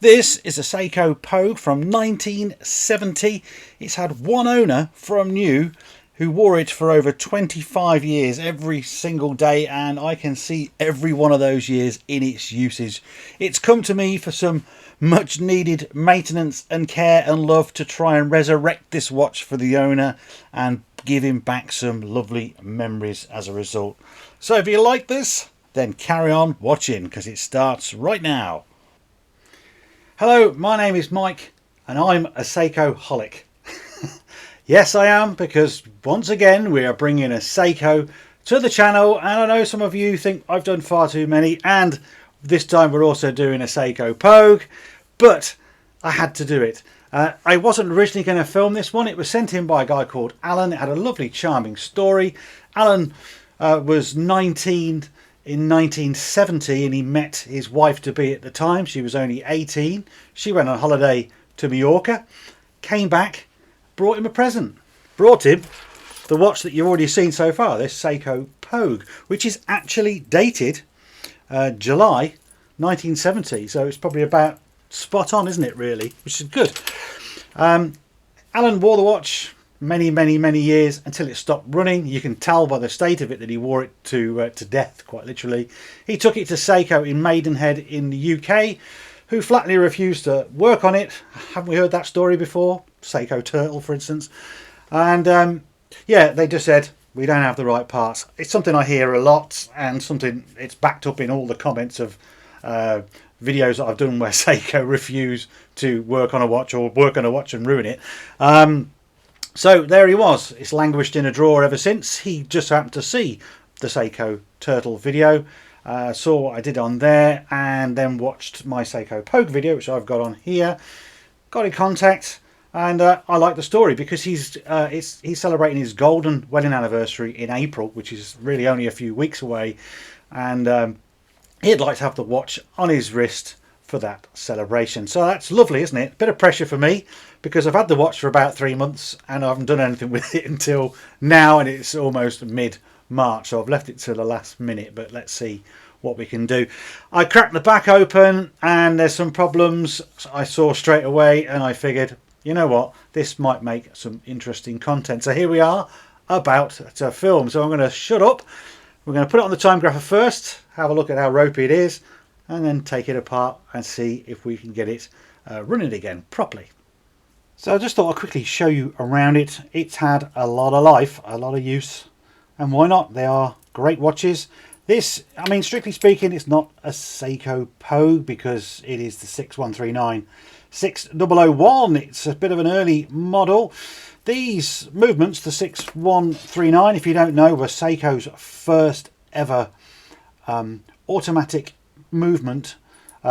This is a Seiko Pogue from 1970. It's had one owner from new who wore it for over 25 years every single day, and I can see every one of those years in its usage. It's come to me for some much needed maintenance and care and love to try and resurrect this watch for the owner and give him back some lovely memories as a result. So if you like this, then carry on watching because it starts right now. Hello, my name is Mike and I'm a Seiko holic. Yes, I am, because once again we are bringing a Seiko to the channel, and I know some of you think I've done far too many, and this time we're also doing a Seiko Pogue, but I had to do it. I wasn't originally going to film this one. It was sent in by a guy called Alan. It had a lovely charming story. Alan was 19 in 1970 and he met his wife-to-be at the time. She was only 18. She went on holiday to Mallorca, came back, brought him a present. Brought him the watch that you've already seen so far, this Seiko Pogue, which is actually dated July 1970. So it's probably about spot on, isn't it, really? Which is good. Alan wore the watch many years until it stopped running. You can tell by the state of it that he wore it to death, quite literally. He took it to Seiko in Maidenhead in the UK, who flatly refused to work on it. Haven't we heard that story before? Seiko Turtle, for instance. And yeah, they just said, we don't have the right parts. It's something I hear a lot, and something it's backed up in all the comments of videos that I've done where Seiko refuse to work on a watch or work on a watch and ruin it. So there he was. It's languished in a drawer ever since. He just happened to see the Seiko Turtle video, saw what I did on there, and then watched my Seiko Pogue video, which I've got on here. Got in contact, and I like the story because he's celebrating his golden wedding anniversary in April, which is really only a few weeks away, and he'd like to have the watch on his wrist for that celebration. So that's lovely, isn't it? Bit of pressure for me because I've had the watch for about 3 months and I haven't done anything with it until now, and it's almost mid-March, so I've left it to the last minute, but let's see what we can do. I cracked the back open and there's some problems I saw straight away, and I figured, you know what, this might make some interesting content. So here we are about to film. So I'm going to shut up. We're going to put it on the Timegrapher first, have a look at how ropey it is, and then take it apart and see if we can get it running again properly. So I just thought I'd quickly show you around it. It's had a lot of life, a lot of use, and why not? They are great watches. This, I mean, strictly speaking, it's not a Seiko Pogue because it is the 6139 6001. It's a bit of an early model. These movements, the 6139, if you don't know, were Seiko's first ever automatic movement,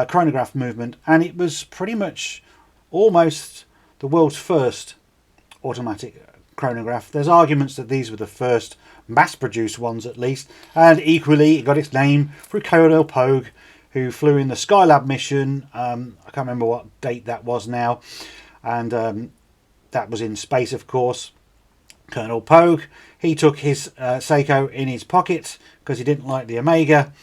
chronograph movement, and it was pretty much almost the world's first automatic chronograph. There's arguments that these were the first mass-produced ones, at least, and equally it got its name through Colonel Pogue, who flew in the Skylab mission. I can't remember what date that was now, and that was in space, of course. Colonel Pogue, he took his Seiko in his pocket because he didn't like the Omega,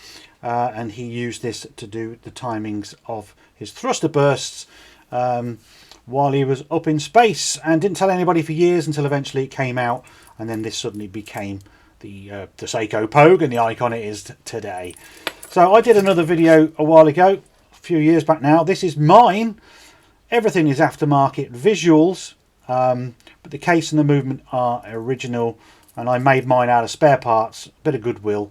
and he used this to do the timings of his thruster bursts while he was up in space, and didn't tell anybody for years until eventually it came out, and then this suddenly became the Seiko Pogue and the icon it is today. So I did another video a while ago, a few years back now. This is mine. Everything is aftermarket visuals, but the case and the movement are original, and I made mine out of spare parts, a bit of goodwill,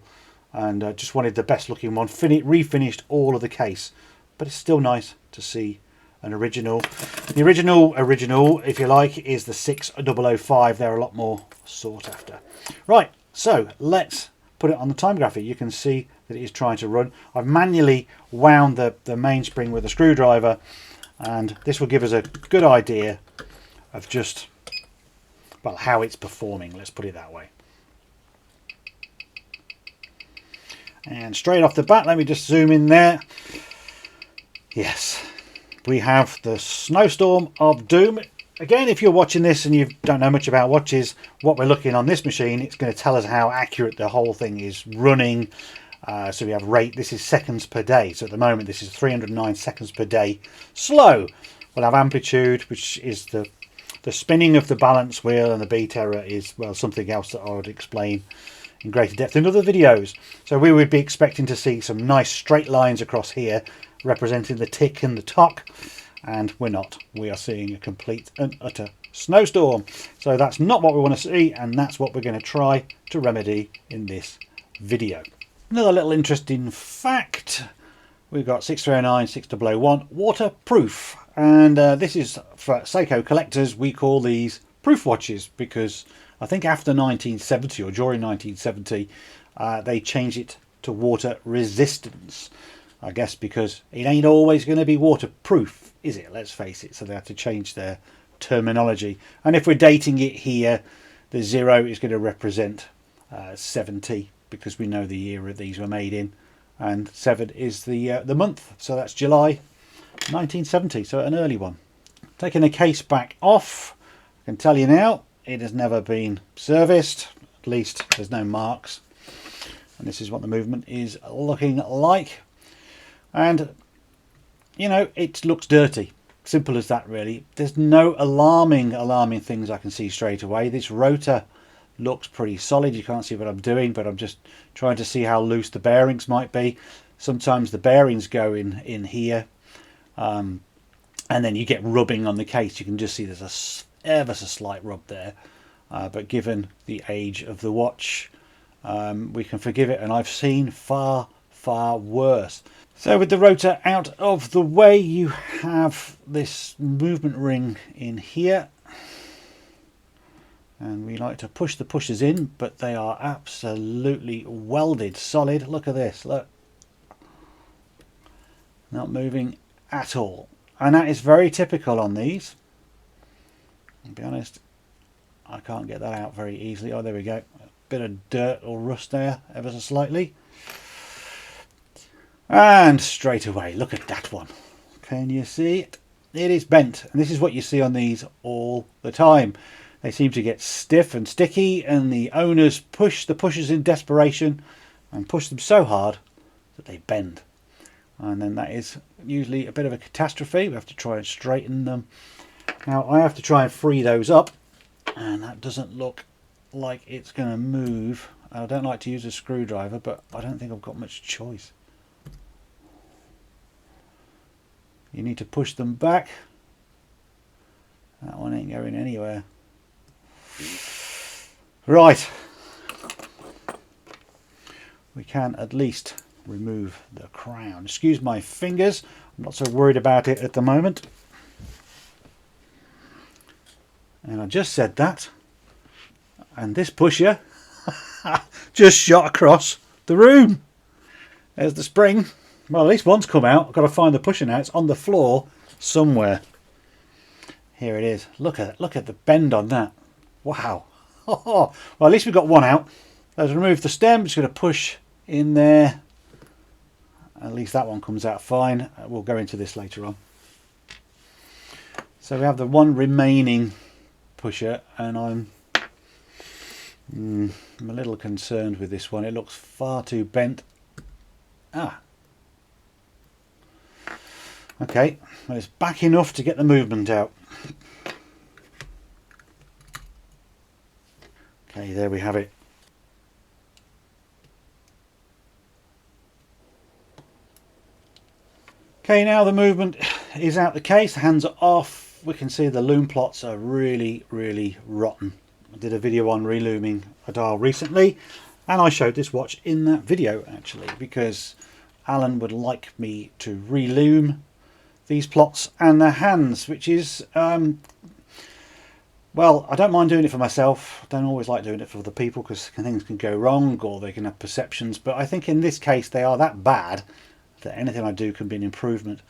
and just wanted the best looking one. Refinished all of the case, but it's still nice to see an original. The original, if you like, is the 6005. They're a lot more sought after. Right, so let's put it on the Timegrapher. You can see that it is trying to run. I've manually wound the mainspring with a screwdriver, and this will give us a good idea of just, well, how it's performing, let's put it that way. And straight off the bat, let me just zoom in there. Yes, we have the snowstorm of doom. Again, if you're watching this and you don't know much about watches, what we're looking on this machine, it's going to tell us how accurate the whole thing is running. So we have rate, this is seconds per day. So at the moment this is 309 seconds per day slow. We'll have amplitude, which is the spinning of the balance wheel, and the beat error is, well, something else that I would explain in greater depth in other videos. So we would be expecting to see some nice straight lines across here representing the tick and the tock, and we're not. We are seeing a complete and utter snowstorm. So that's not what we want to see, and that's what we're going to try to remedy in this video. Another little interesting fact, we've got 6309 6001 waterproof, and this is for Seiko collectors. We call these proof watches because I think after 1970 or during 1970 they changed it to water resistance. I guess because it ain't always going to be waterproof, is it? Let's face it. So they have to change their terminology. And if we're dating it here, the 0 is going to represent 70 because we know the year these were made in, and 7 is the month. So that's July 1970. So an early one. Taking the case back off, I can tell you now, it has never been serviced. At least there's no marks. And this is what the movement is looking like. And, you know, it looks dirty. Simple as that, really. There's no alarming things I can see straight away. This rotor looks pretty solid. You can't see what I'm doing, but I'm just trying to see how loose the bearings might be. Sometimes the bearings go in here, and then you get rubbing on the case. You can just see there's a ever so slight rub there, but given the age of the watch, we can forgive it, and I've seen far worse. So with the rotor out of the way, you have this movement ring in here, and we like to push the pushers in, but they are absolutely welded solid. Look at this, look, not moving at all, and that is very typical on these. I'll be honest, I can't get that out very easily. Oh, there we go, a bit of dirt or rust there, ever so slightly. And straight away, look at that one. Can you see it? It is bent, and this is what you see on these all the time. They seem to get stiff and sticky, and the owners push the pushers in desperation and push them so hard that they bend. And then that is usually a bit of a catastrophe. We have to try and straighten them. Now I have to try and free those up, and that doesn't look like it's going to move. I don't like to use a screwdriver, but I don't think I've got much choice. You need to push them back. That one ain't going anywhere. Right. We can at least remove the crown. Excuse my fingers. I'm not so worried about it at the moment. And I just said that. And this pusher just shot across the room. There's the spring. Well, at least one's come out. I've got to find the pusher now. It's on the floor somewhere. Here it is. Look at the bend on that. Wow. Well, at least we've got one out. Let's remove the stem. Just going to push in there. At least that one comes out fine. We'll go into this later on. So we have the one remaining pusher, and I'm a little concerned with this one. It looks far too bent. Okay, well, it's back enough to get the movement out. Okay, there we have it. Okay, now the movement is out the case, the hands are off. We can see the lume plots are really rotten. I did a video on re-luming a dial recently, and I showed this watch in that video actually, because Alan would like me to re-lume these plots and the hands, which is well, I don't mind doing it for myself. I don't always like doing it for other people because things can go wrong or they can have perceptions, but I think in this case they are that bad that anything I do can be an improvement.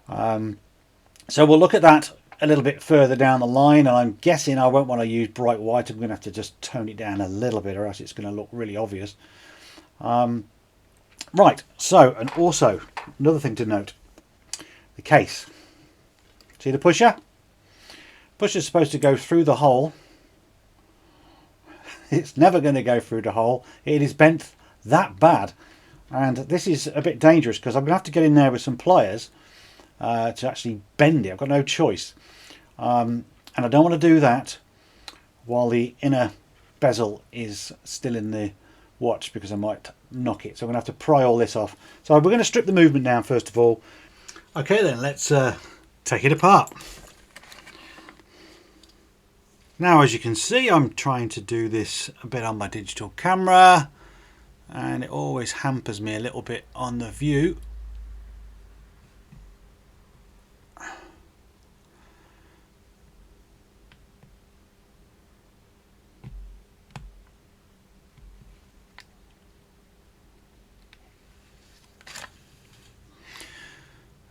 So we'll look at that a little bit further down the line, and I'm guessing I won't want to use bright white. I'm going to have to just tone it down a little bit, or else it's going to look really obvious. Right, so, and also another thing to note, the case. See the pusher? Pusher's supposed to go through the hole. It's never going to go through the hole. It is bent that bad. And this is a bit dangerous because I'm going to have to get in there with some pliers to actually bend it. I've got no choice. And I don't want to do that while the inner bezel is still in the watch because I might knock it. So I'm going to have to pry all this off. So we're going to strip the movement down first of all. Okay then, let's take it apart. Now as you can see, I'm trying to do this a bit on my digital camera and it always hampers me a little bit on the view.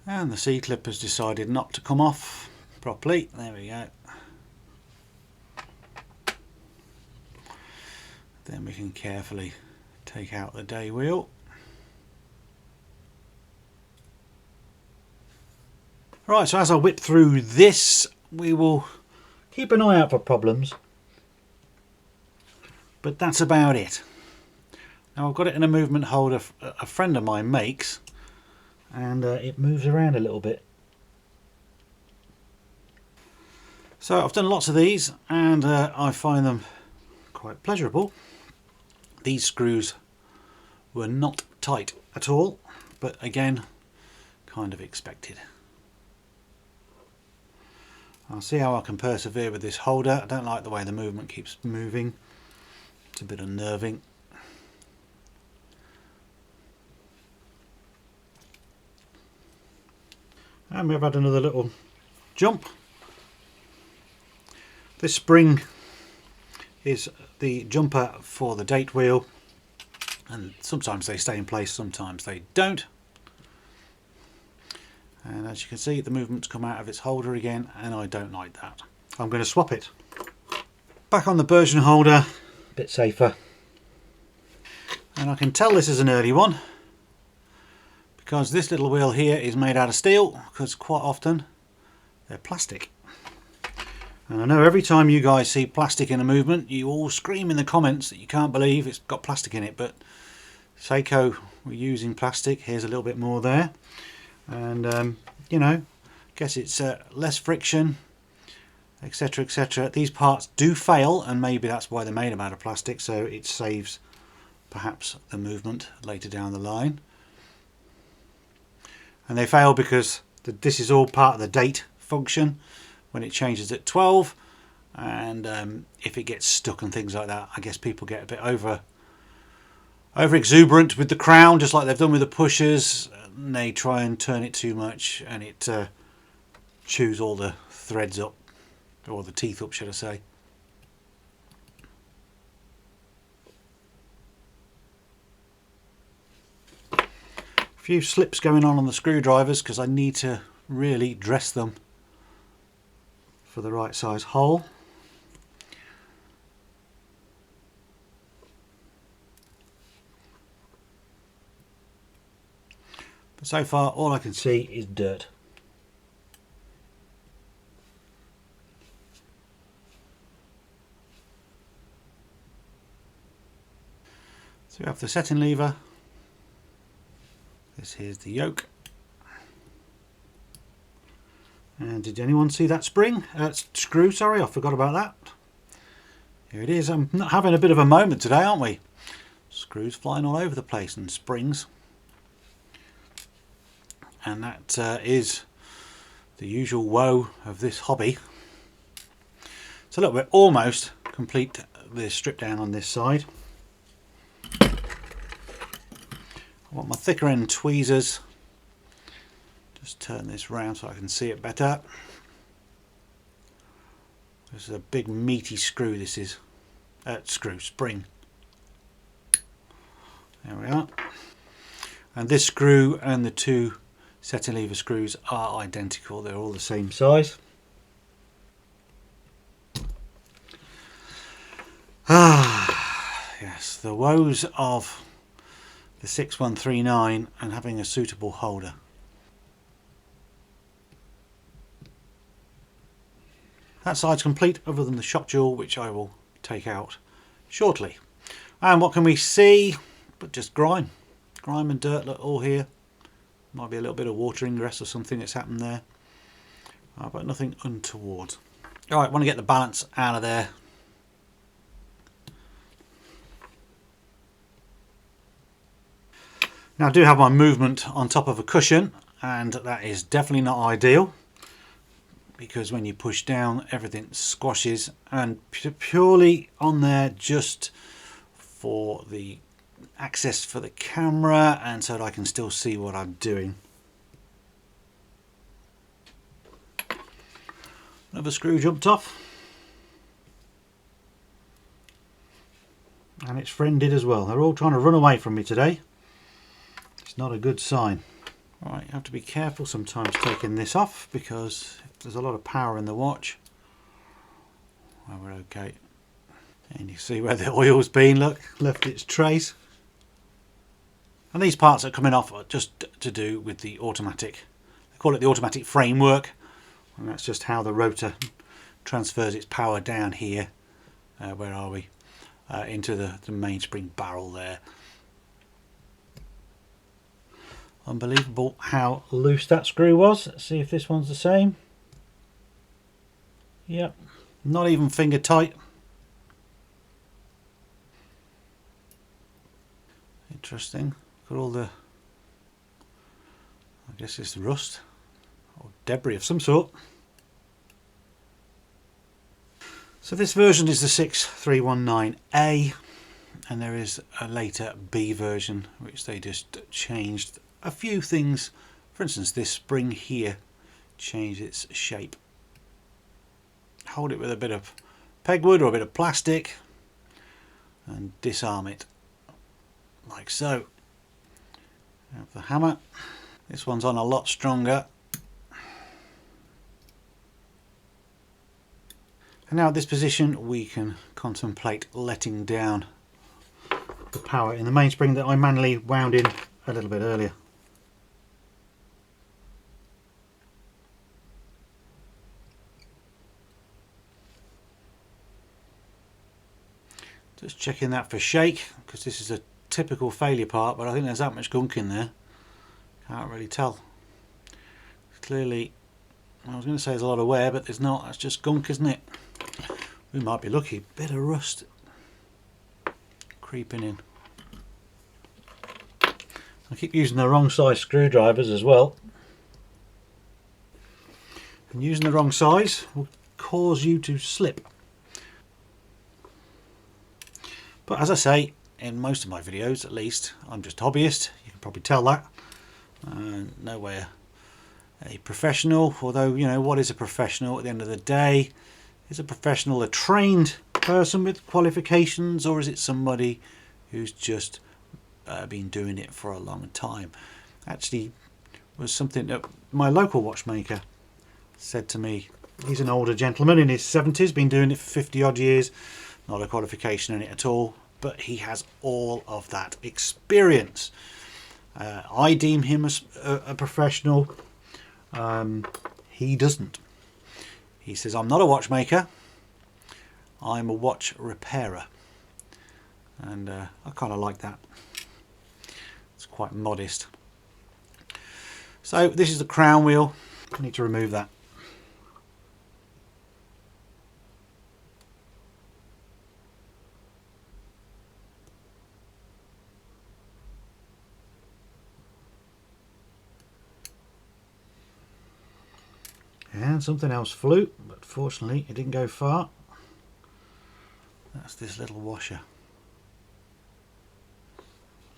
And the C-clip has decided not to come off properly. There we go. Then we can carefully take out the day wheel. Right, so as I whip through this, we will keep an eye out for problems. But that's about it. Now I've got it in a movement holder a friend of mine makes, and it moves around a little bit. So I've done lots of these and I find them quite pleasurable. These screws were not tight at all, but again, kind of expected. I'll see how I can persevere with this holder. I don't like the way the movement keeps moving. It's a bit unnerving. And we've had another little jump. This spring is the jumper for the date wheel, and sometimes they stay in place, sometimes they don't. And as you can see, the movement's come out of its holder again, and I don't like that. I'm going to swap it. Back on the Persian holder, a bit safer. And I can tell this is an early one because this little wheel here is made out of steel, because quite often they're plastic. And I know every time you guys see plastic in a movement, you all scream in the comments that you can't believe it's got plastic in it, but Seiko were using plastic. Here's a little bit more there. And, you know, guess it's less friction, etc, etc. These parts do fail, and maybe that's why they're made out of plastic, so it saves perhaps the movement later down the line. And they fail because this is all part of the date function. When it changes at 12, and if it gets stuck and things like that, I guess people get a bit over exuberant with the crown, just like they've done with the pushers, and they try and turn it too much and it chews all the threads up, or the teeth up should I say. A few slips going on the screwdrivers because I need to really dress them for the right size hole. But so far all I can see is dirt. So we have the setting lever. This here's the yoke. And did anyone see that spring? Screw, sorry, I forgot about that. Here it is. I'm not having a bit of a moment today, aren't we? Screws flying all over the place and springs. And that is the usual woe of this hobby. So look, we're almost complete the strip down on this side. I want my thicker end tweezers. Just turn this round so I can see it better. This is a big meaty screw, this is. Spring. There we are. And this screw and the two setting lever screws are identical, they're all the same size. Yes, the woes of the 6139 and having a suitable holder. That side's complete, other than the shot jewel, which I will take out shortly. And what can we see but just grime grime and dirt, look, all here. Might be a little bit of water ingress or something that's happened there, but nothing untoward. Alright, want to get the balance out of there. Now I do have my movement on top of a cushion, and that is definitely not ideal, because when you push down everything squashes, and purely on there just for the access for the camera and so that I can still see what I'm doing. Another screw jumped off, and it's friended as well. They're all trying to run away from me today. It's not a good sign. Right, you have to be careful sometimes taking this off, because there's a lot of power in the watch. Well, we're okay. And you see where the oil's been, look, left its trace. And these parts are coming off are just to do with the automatic, they call it the automatic framework, and that's just how the rotor transfers its power down here, where are we, into the mainspring barrel there. Unbelievable how loose that screw was. Let's see if this one's the same. Yep, not even finger tight. Interesting. Got all the, I guess it's rust or debris of some sort. So this version is the 6319A, and there is a later B version which they just changed a few things. For instance, this spring here changed its shape. Hold it with a bit of pegwood or a bit of plastic and disarm it like so. Have the hammer. This one's on a lot stronger. And now at this position we can contemplate letting down the power in the mainspring that I manually wound in a little bit earlier. Just checking that for shake, because this is a typical failure part, but I think there's that much gunk in there. Can't really tell. Clearly, I was going to say there's a lot of wear, but there's not. That's just gunk, isn't it? We might be lucky. Bit of rust creeping in. I keep using the wrong size screwdrivers as well. And using the wrong size will cause you to slip. But as I say, in most of my videos at least, I'm just hobbyist. You can probably tell that. Nowhere a professional, although, you know, what is a professional at the end of the day? Is a professional a trained person with qualifications, or is it somebody who's just been doing it for a long time? Actually, was something that my local watchmaker said to me. He's an older gentleman in his 70s, been doing it for 50 odd years, not a qualification in it at all, but he has all of that experience. I deem him as a professional. He doesn't. He says, I'm not a watchmaker, I'm a watch repairer. And I kind of like that. It's quite modest. So this is the crown wheel. I need to remove that. And something else flew, but fortunately it didn't go far. That's this little washer.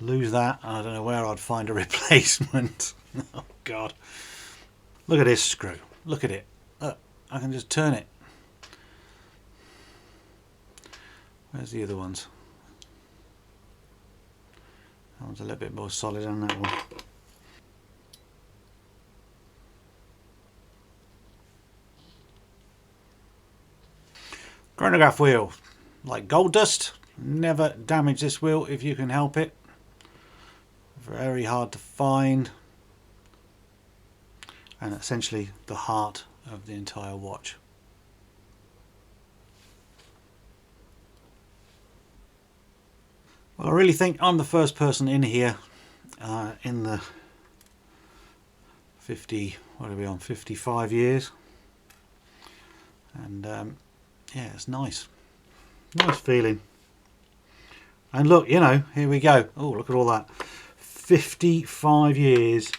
Lose that, and I don't know where I'd find a replacement. Oh God. Look at this screw. Look at it. Look, I can just turn it. Where's the other ones? That one's a little bit more solid than that one. Chronograph wheel, like gold dust. Never damage this wheel if you can help it. Very hard to find, and essentially the heart of the entire watch. Well, I really think I'm the first person in here in the 50, what are we on, 55 years. And yeah, it's nice feeling. And look, you know, here we go. Oh, look at all that. 55 years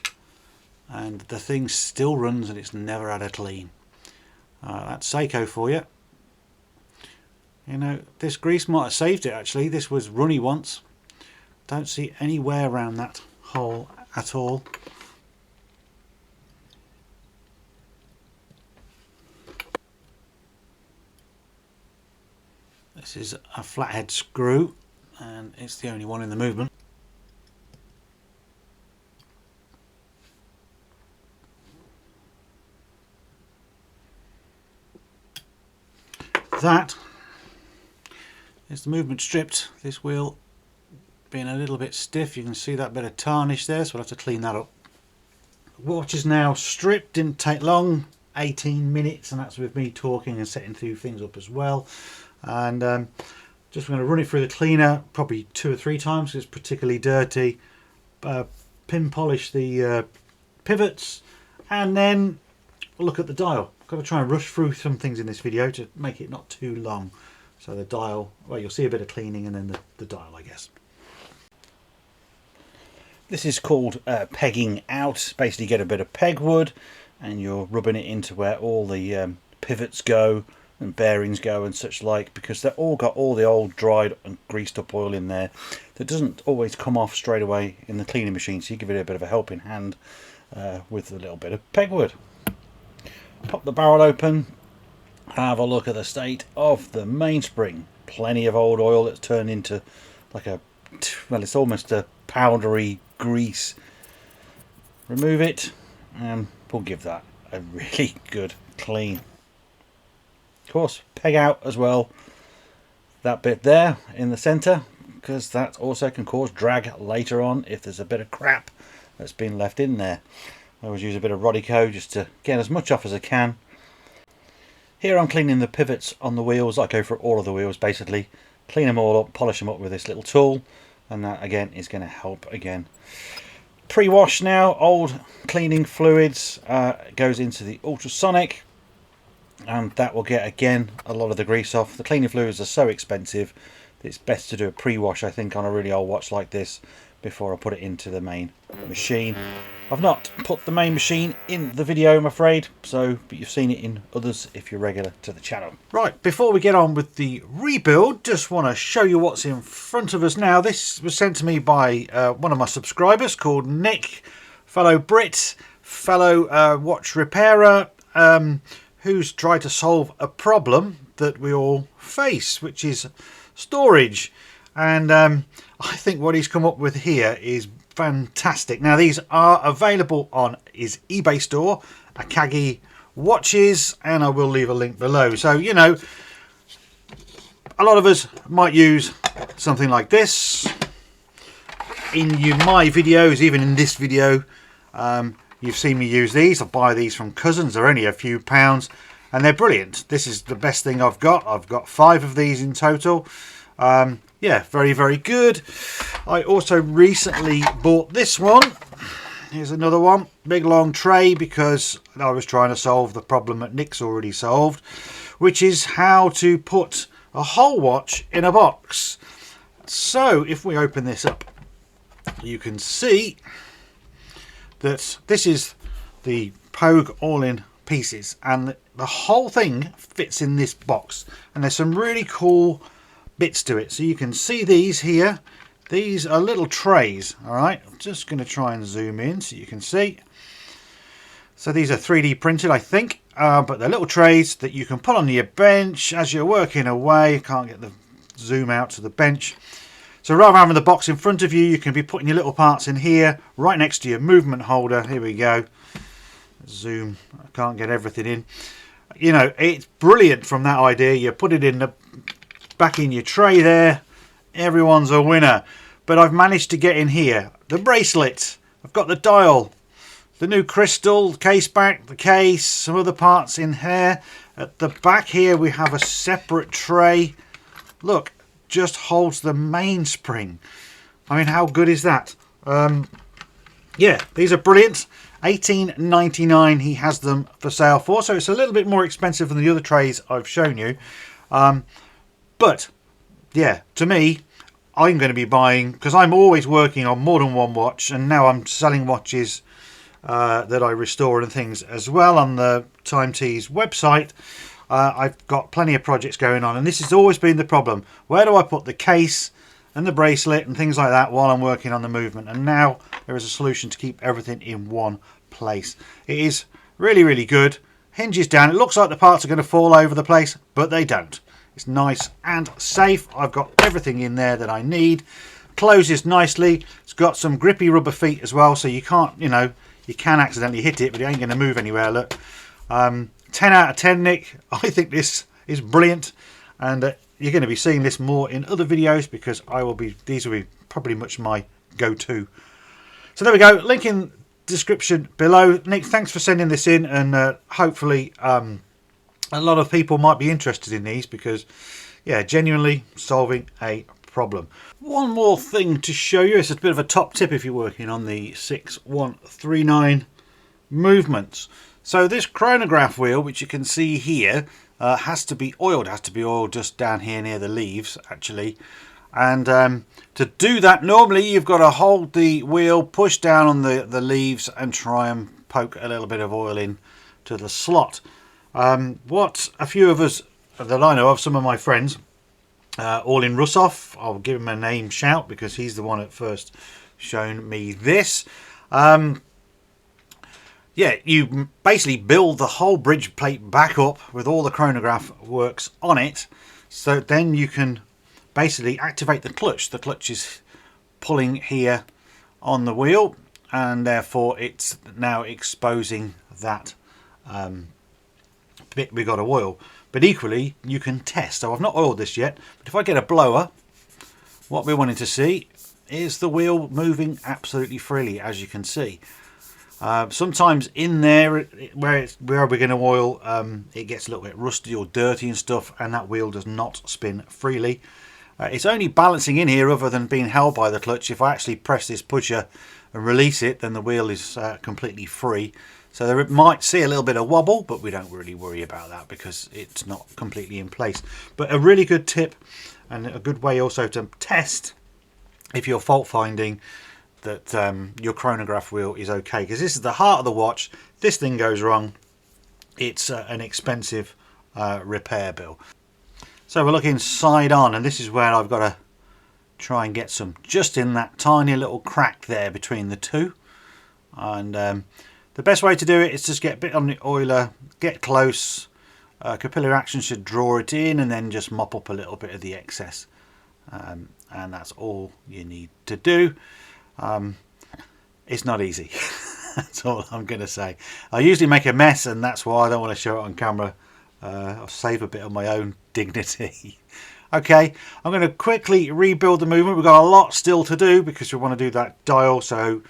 and the thing still runs and it's never had a clean. That's Seiko for you. You know, this grease might have saved it actually. This was runny once. Don't see any wear around that hole at all. This is a flathead screw and it's the only one in the movement. That is the movement stripped. This wheel being a little bit stiff, you can see that bit of tarnish there, so I'll have to clean that up. Watch is now stripped, didn't take long, 18 minutes, and that's with me talking and setting two things up as well. And just going to run it through the cleaner probably 2 or 3 times because it's particularly dirty. Pin polish the pivots and then look at the dial. Got to try and rush through some things in this video to make it not too long. So the dial, well, you'll see a bit of cleaning and then the dial, I guess. This is called pegging out. Basically get a bit of peg wood and you're rubbing it into where all the pivots go and bearings go and such like, because they've all got all the old dried and greased up oil in there that doesn't always come off straight away in the cleaning machine, so you give it a bit of a helping hand with a little bit of peg wood. Pop the barrel open, have a look at the state of the mainspring. Plenty of old oil that's turned into like a, well, it's almost a powdery grease. Remove it and we'll give that a really good clean. Of course, peg out as well that bit there in the centre, because that also can cause drag later on if there's a bit of crap that's been left in there. I always use a bit of Rodico just to get as much off as I can. Here I'm cleaning the pivots on the wheels. I go for all of the wheels basically, clean them all up, polish them up with this little tool, and that again is going to help again. Pre-wash now, old cleaning fluids goes into the ultrasonic, and that will get again a lot of the grease off. The cleaning fluids are so expensive that it's best to do a pre-wash, I think, on a really old watch like this before I put it into the main machine. I've not put the main machine in the video, I'm afraid, but you've seen it in others if you're regular to the channel. Right, before we get on with the rebuild, just want to show you what's in front of us now. This was sent to me by one of my subscribers called Nick, fellow Brit, fellow watch repairer, who's tried to solve a problem that we all face, which is storage. And I think what he's come up with here is fantastic. Now, these are available on his eBay store, Akagi watches, and I will leave a link below. So, you know, a lot of us might use something like this in my videos. Even in this video, you've seen me use these. I buy these from cousins. They're only a few pounds and they're brilliant. This is the best thing I've got. I've got 5 of these in total. Yeah, very, very good. I also recently bought this one. Here's another one. Big long tray, because I was trying to solve the problem that Nick's already solved, which is how to put a whole watch in a box. So if we open this up, you can see that this is the Pogue all in pieces, and the whole thing fits in this box, and there's some really cool bits to it. So you can see these here. These are little trays. All right, I'm just going to try and zoom in so you can see. So these are 3D printed, I think, but they're little trays that you can put on your bench as you're working away. You can't get the zoom out to the bench. So rather than having the box in front of you, you can be putting your little parts in here, right next to your movement holder. Here we go. Zoom. I can't get everything in. You know, it's brilliant from that idea. You put it in the back in your tray there. Everyone's a winner. But I've managed to get in here the bracelet. I've got the dial, the new crystal, the case back, the case, some other parts in here. At the back here we have a separate tray. Look, just holds the mainspring. I mean, how good is that? yeah, these are brilliant. $18.99 he has them for sale for, so it's a little bit more expensive than the other trays I've shown you. But yeah, to me, I'm going to be buying, because I'm always working on more than one watch, and now I'm selling watches that I restore and things as well on the TimeTease website. I've got plenty of projects going on, and this has always been the problem. Where do I put the case and the bracelet and things like that while I'm working on the movement? And now there is a solution to keep everything in one place. It is really, really good. Hinges down. It looks like the parts are going to fall over the place, but they don't. It's nice and safe. I've got everything in there that I need. Closes nicely. It's got some grippy rubber feet as well, so you can't, you know, you can accidentally hit it, but it ain't going to move anywhere. Look, 10 out of 10, Nick. I think this is brilliant, and you're going to be seeing this more in other videos, because these will be probably much my go-to. So there we go. Link in description below. Nick, thanks for sending this in, and hopefully a lot of people might be interested in these, because yeah, genuinely solving a problem. One more thing to show you. It's a bit of a top tip if you're working on the 6139 movements. So this chronograph wheel, which you can see here, has to be oiled. It has to be oiled just down here near the leaves, actually. And to do that, normally you've got to hold the wheel, push down on the leaves, and try and poke a little bit of oil in to the slot. What a few of us that I know of, some of my friends, all in Russoff, I'll give him a name shout because he's the one at first shown me this. Yeah, you basically build the whole bridge plate back up with all the chronograph works on it, so then you can basically activate the clutch. The clutch is pulling here on the wheel, and therefore it's now exposing that bit we got to oil. But equally, you can test. So I've not oiled this yet, but if I get a blower, what we're wanting to see is the wheel moving absolutely freely, as you can see. Sometimes in there where we're going to oil, it gets a little bit rusty or dirty and stuff, and that wheel does not spin freely. It's only balancing in here other than being held by the clutch. If I actually press this pusher and release it, then the wheel is completely free. So there might see a little bit of wobble, but we don't really worry about that because it's not completely in place. But a really good tip, and a good way also to test if you're fault finding that your chronograph wheel is okay, because this is the heart of the watch. This thing goes wrong, it's an expensive repair bill. So we're looking side on, and this is where I've got to try and get some just in that tiny little crack there between the two. And the best way to do it is just get a bit on the oiler, get close, capillary action should draw it in, and then just mop up a little bit of the excess, and that's all you need to do. It's not easy. That's all I'm going to say. I usually make a mess, and that's why I don't want to show it on camera. I'll save a bit of my own dignity. Okay, I'm going to quickly rebuild the movement. We've got a lot still to do because we want to do that dial, so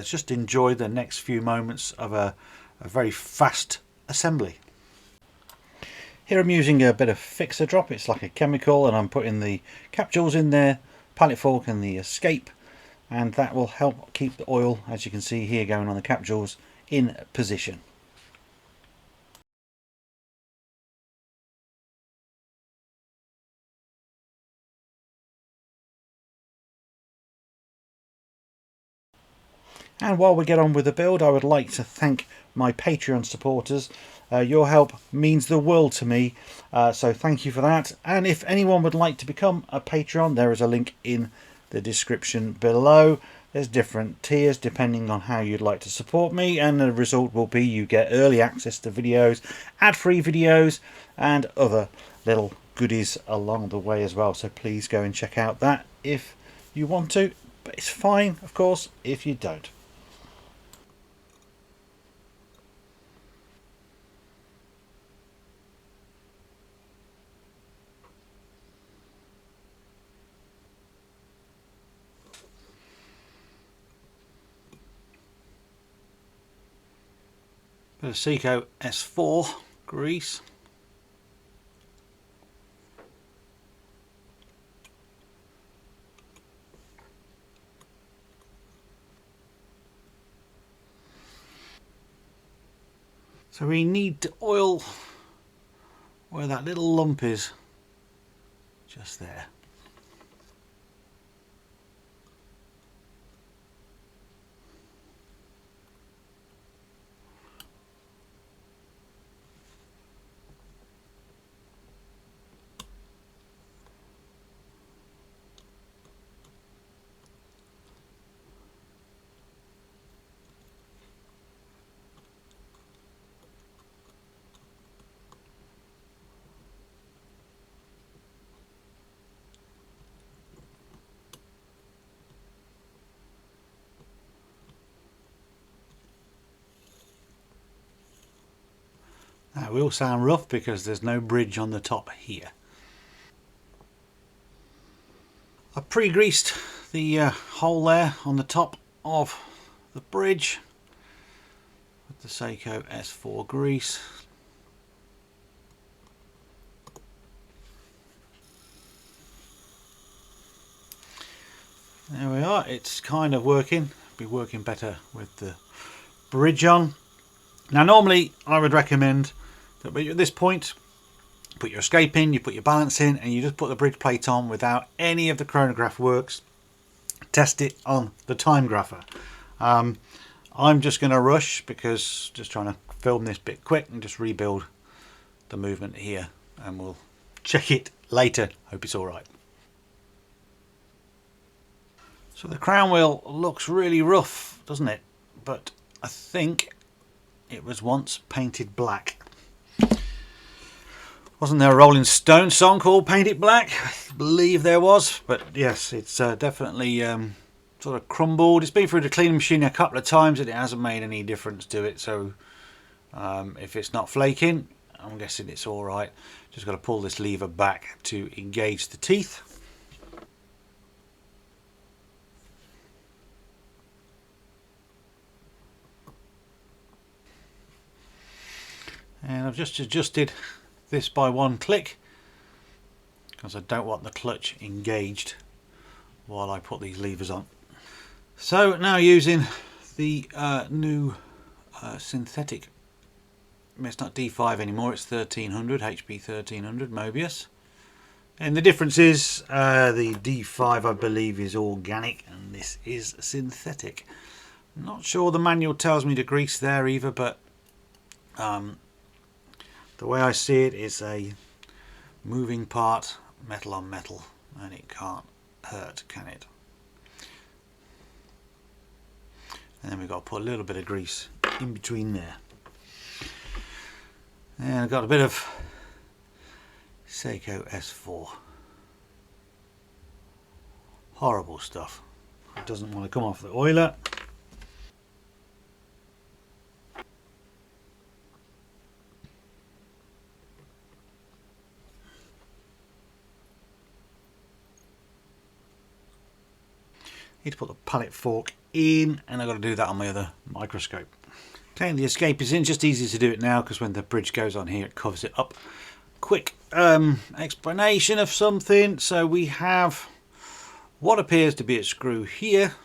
just enjoy the next few moments of a very fast assembly. Here I'm using a bit of fixer drop. It's like a chemical, and I'm putting the capsules in there, pallet fork and the escape, and that will help keep the oil, as you can see here going on the capsules, in position. And while we get on with the build, I would like to thank my Patreon supporters. Your help means the world to me, so thank you for that. And if anyone would like to become a Patreon, there is a link in the description below. There's different tiers depending on how you'd like to support me, and the result will be you get early access to videos, ad-free videos, and other little goodies along the way as well. So please go and check out that if you want to, but it's fine, of course, if you don't. Bit of Seiko S4 grease. So we need to oil where that little lump is, just there. That will sound rough because there's no bridge on the top here. I pre-greased the hole there on the top of the bridge with the Seiko S4 grease. There we are, it's kind of working. It'll be working better with the bridge on. Now normally I would recommend that at this point put your escape in, you put your balance in, and you just put the bridge plate on without any of the chronograph works. Test it on the Timegrapher. I'm just going to rush because just trying to film this bit quick and just rebuild the movement here, and we'll check it later. Hope it's all right. So the crown wheel looks really rough, doesn't it? But I think it was once painted black. Wasn't there a Rolling Stone song called Paint It Black? I believe there was, but yes, it's definitely sort of crumbled. It's been through the cleaning machine a couple of times and it hasn't made any difference to it, so if it's not flaking, I'm guessing it's alright. Just got to pull this lever back to engage the teeth. And I've just adjusted this by one click because I don't want the clutch engaged while I put these levers on. So now using the new synthetic, it's not D5 anymore, it's 1300, HP 1300 Mobius. And the difference is the D5 I believe is organic and this is synthetic. I'm not sure the manual tells me to grease there either, but the way I see it is a moving part, metal on metal, and it can't hurt, can it? And then we've got to put a little bit of grease in between there. And I've got a bit of Seiko S4. Horrible stuff. It doesn't want to come off the oiler. Need to put the pallet fork in, and I've got to do that on my other microscope. Okay, the escape is in. Just easy to do it now because when the bridge goes on here it covers it up. Quick explanation of something. So we have what appears to be a screw here,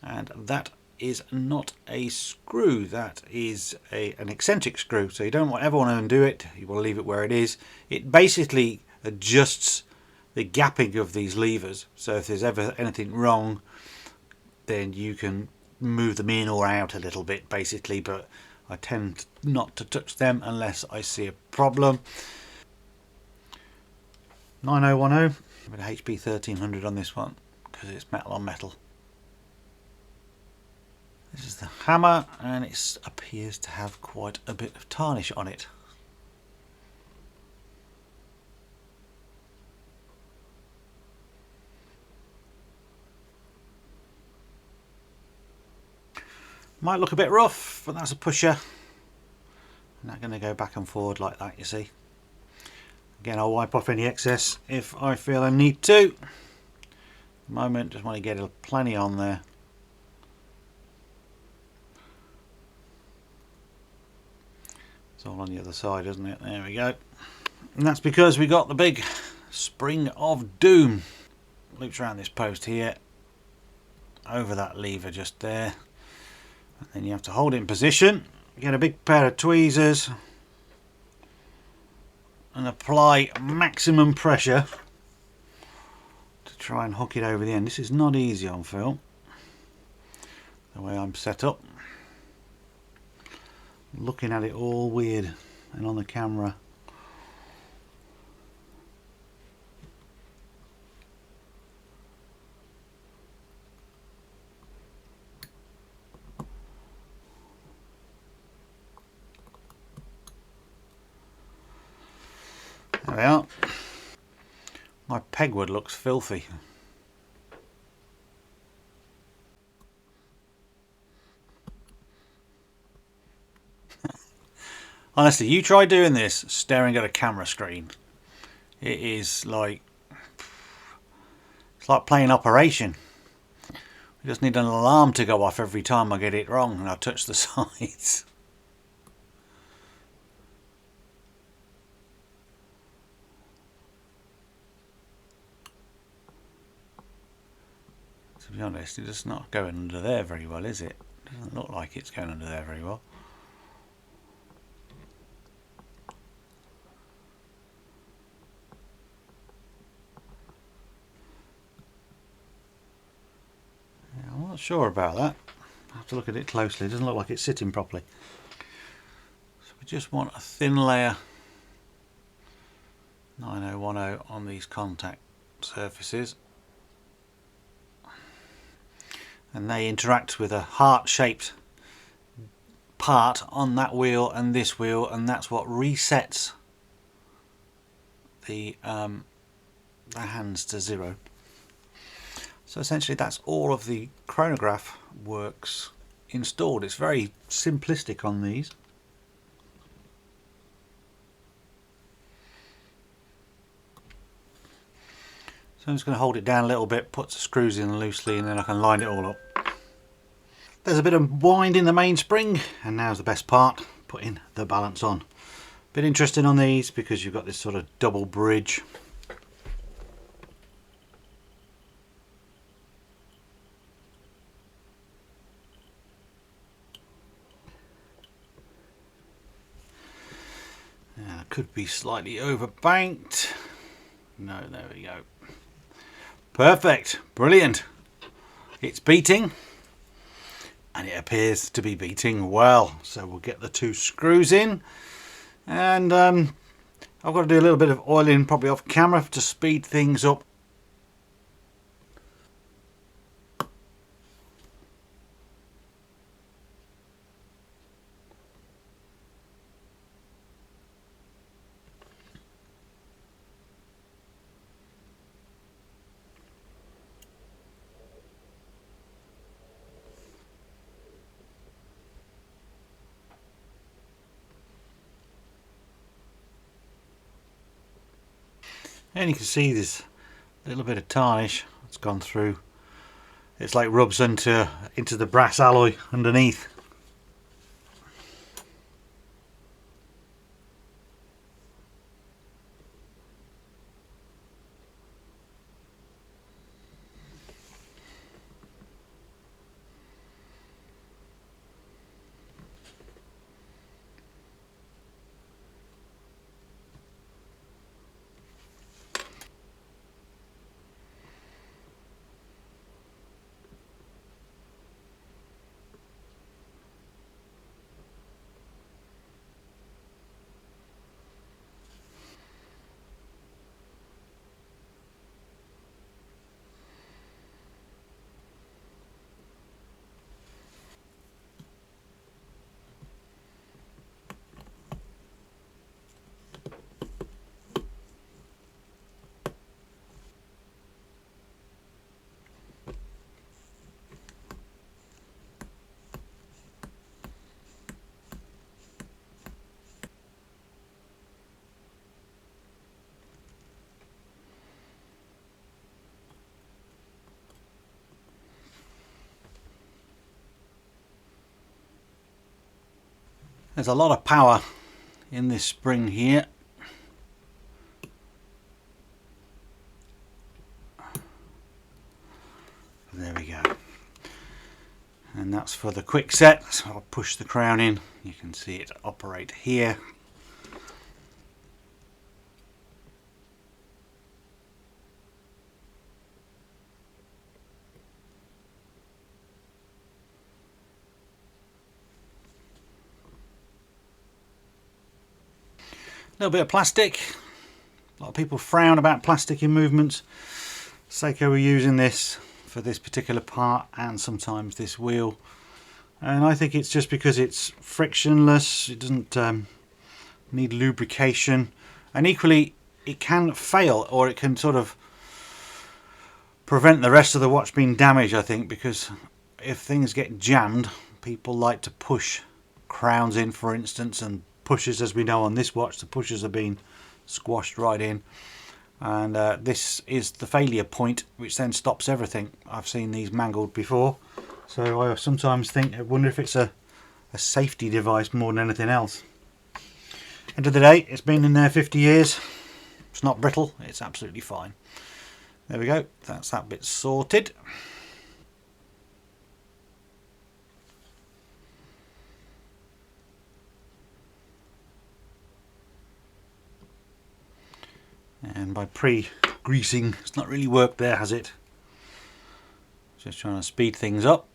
and that is not a screw, that is an eccentric screw. So you don't ever want to undo it, you want to leave it where it is. It basically adjusts the gapping of these levers, so if there's ever anything wrong then you can move them in or out a little bit basically, but I tend not to touch them unless I see a problem. 9010 with a HP 1300 on this one because it's metal on metal. This is the hammer and it appears to have quite a bit of tarnish on it. Might look a bit rough, but that's a pusher. I'm not going to go back and forward like that, you see. Again, I'll wipe off any excess if I feel I need to. At the moment, just want to get plenty on there. It's all on the other side, isn't it? There we go. And that's because we got the big spring of doom. Loops around this post here, over that lever just there. And then you have to hold it in position get a big pair of tweezers and apply maximum pressure to try and hook it over the end. This is not easy on film, the way I'm set up. Looking at it all weird and on the camera. There we are. My pegwood looks filthy. Honestly, you try doing this staring at a camera screen. It is like, it's like playing Operation. I just need an alarm to go off every time I get it wrong and I touch the sides. To be honest, it's not going under there very well, is it? Doesn't look like it's going under there very well. Yeah, I'm not sure about that. I have to look at it closely. It doesn't look like it's sitting properly. So we just want a thin layer 9010 on these contact surfaces. And they interact with a heart-shaped part on that wheel and this wheel, and that's what resets the hands to 0. So essentially that's all of the chronograph works installed. It's very simplistic on these. So I'm just going to hold it down a little bit, put the screws in loosely, and then I can line it all up. There's a bit of wind in the mainspring, and now's the best part, putting the balance on. Bit interesting on these because you've got this sort of double bridge. Now, it could be slightly overbanked. No, there we go. Perfect, brilliant. It's beating, and it appears to be beating well. So we'll get the 2 screws in, and I've got to do a little bit of oiling probably off camera to speed things up. And you can see there's a little bit of tarnish that's gone through. It's like rubs into the brass alloy underneath. There's a lot of power in this spring here. There we go. And that's for the quick set, so I'll push the crown in You can see it operate here. A little bit of plastic. A lot of people frown about plastic in movements. Seiko were using this for this particular part and sometimes this wheel. And I think it's just because it's frictionless, it doesn't need lubrication. And equally, it can fail, or it can sort of prevent the rest of the watch being damaged, I think, because if things get jammed, people like to push crowns in, for instance, and pushers, as we know on this watch, the pushers are being squashed right in, and this is the failure point, which then stops everything. I've seen these mangled before, so I sometimes think, I wonder if it's a safety device more than anything else. End of the day, it's been in there 50 years. It's not brittle, it's absolutely fine. There we go, that's that bit sorted. And by pre-greasing, it's not really worked there, has it? Just trying to speed things up.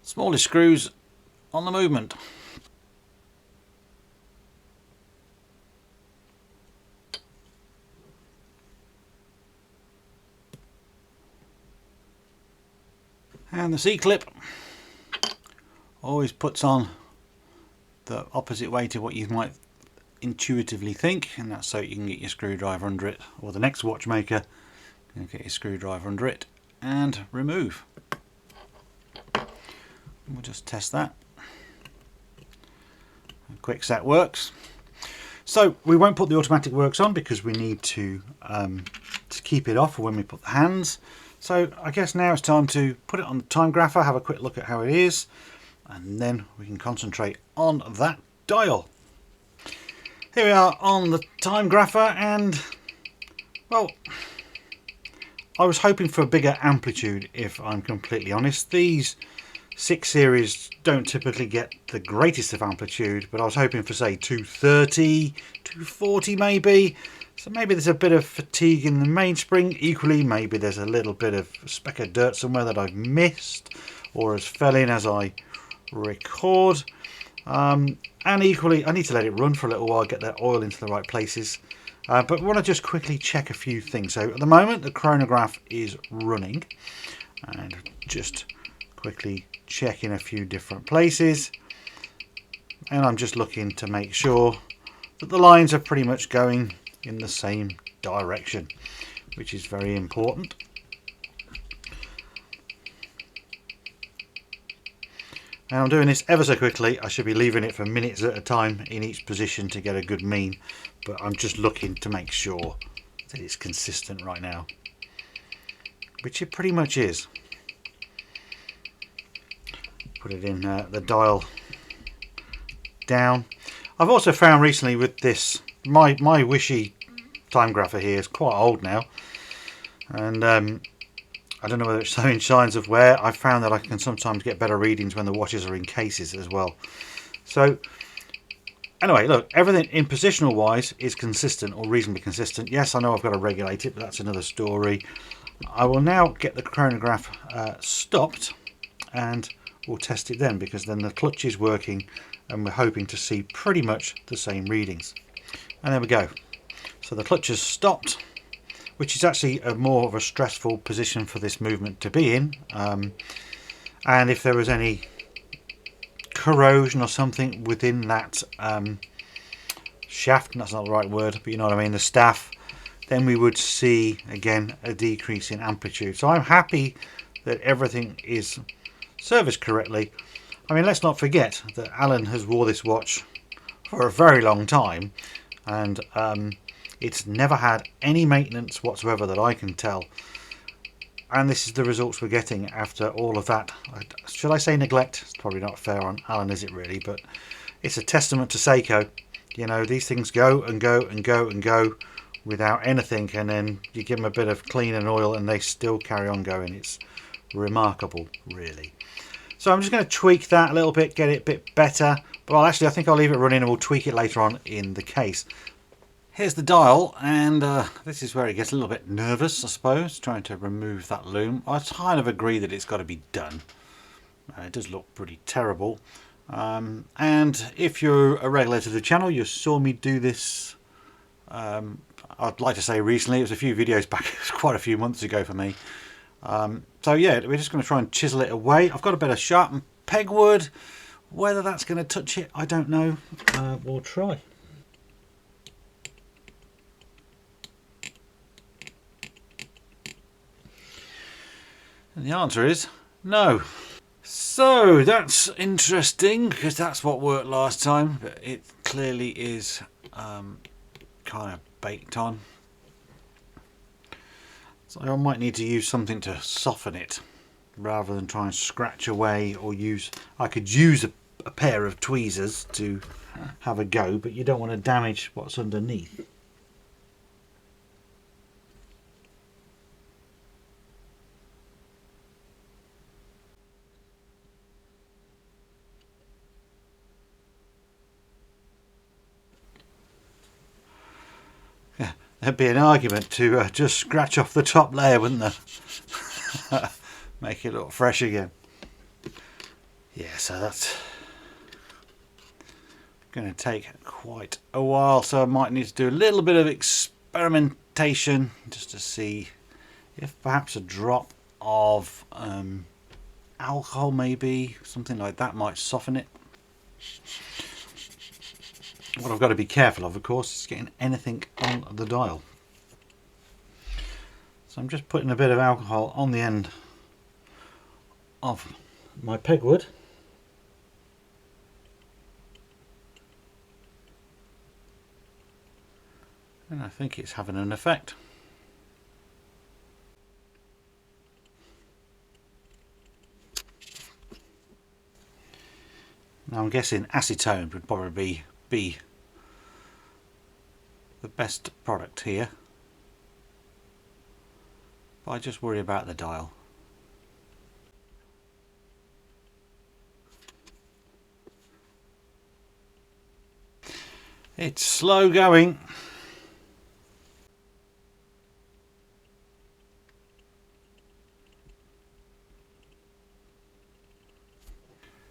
Smallest screws on the movement. And the C-clip always puts on the opposite way to what you might intuitively think, and that's so you can get your screwdriver under it, or the next watchmaker can get your screwdriver under it and remove. We'll just test that. Quick set works. So we won't put the automatic works on because we need to keep it off for when we put the hands. So I guess now it's time to put it on the Timegrapher, have a quick look at how it is, and then we can concentrate on that dial. Here we are on the Timegrapher, and well, I was hoping for a bigger amplitude, if I'm completely honest. These 6 series don't typically get the greatest of amplitude, but I was hoping for, say, 230, 240 maybe. So maybe there's a bit of fatigue in the mainspring. Equally, maybe there's a little bit of a speck of dirt somewhere that I've missed or has fell in as I record. And equally, I need to let it run for a little while, get that oil into the right places. But we want to just quickly check a few things. So at the moment, the chronograph is running, and just quickly checking a few different places, and I'm just looking to make sure that the lines are pretty much going in the same direction, which is very important. And I'm doing this ever so quickly. I should be leaving it for minutes at a time in each position to get a good mean, but I'm just looking to make sure that it's consistent right now, which it pretty much is. Put it in the dial down. I've also found recently with this, my Wishy Timegrapher here is quite old now, and I don't know whether it's showing signs of wear. I've found that I can sometimes get better readings when the watches are in cases as well. So anyway, look, everything in positional wise is consistent, or reasonably consistent. Yes, I know I've got to regulate it, but that's another story. I will now get the chronograph stopped, and we'll test it then, because then the clutch is working and we're hoping to see pretty much the same readings. And there we go. So the clutch has stopped, which is actually more of a stressful position for this movement to be in. And if there was any corrosion or something within that shaft, that's not the right word, but you know what I mean, the staff, then we would see again a decrease in amplitude. So I'm happy that everything is serviced correctly. I mean, let's not forget that Alan has wore this watch for a very long time, and it's never had any maintenance whatsoever that I can tell. And this is the results we're getting after all of that. Should I say neglect? It's probably not fair on Alan, is it really? But it's a testament to Seiko. You know, these things go and go and go and go without anything, and then you give them a bit of clean and oil and they still carry on going. It's remarkable, really. So I'm just going to tweak that a little bit, get it a bit better. But I think I'll leave it running and we'll tweak it later on in the case. Here's the dial, and this is where it gets a little bit nervous, I suppose, trying to remove that loom. I kind of agree that it's got to be done. It does look pretty terrible. And if you're a regular to the channel, you saw me do this, I'd like to say recently. It was a few videos back. It was quite a few months ago for me. So yeah, we're just going to try and chisel it away. I've got a bit of sharpened pegwood. Whether that's going to touch it, I don't know. We'll try. And the answer is no. So that's interesting, because that's what worked last time, but it clearly is kind of baked on. So I might need to use something to soften it rather than try and scratch away, or I could use a pair of tweezers to have a go, but you don't want to damage what's underneath. There'd be an argument to just scratch off the top layer, wouldn't there? Make it look fresh again. Yeah, so that's going to take quite a while, so I might need to do a little bit of experimentation just to see if perhaps a drop of alcohol, maybe something like that, might soften it. What I've got to be careful of course, is getting anything on the dial. So I'm just putting a bit of alcohol on the end of my pegwood. And I think it's having an effect. Now I'm guessing acetone would probably be the best product here, but I just worry about the dial. It's slow going.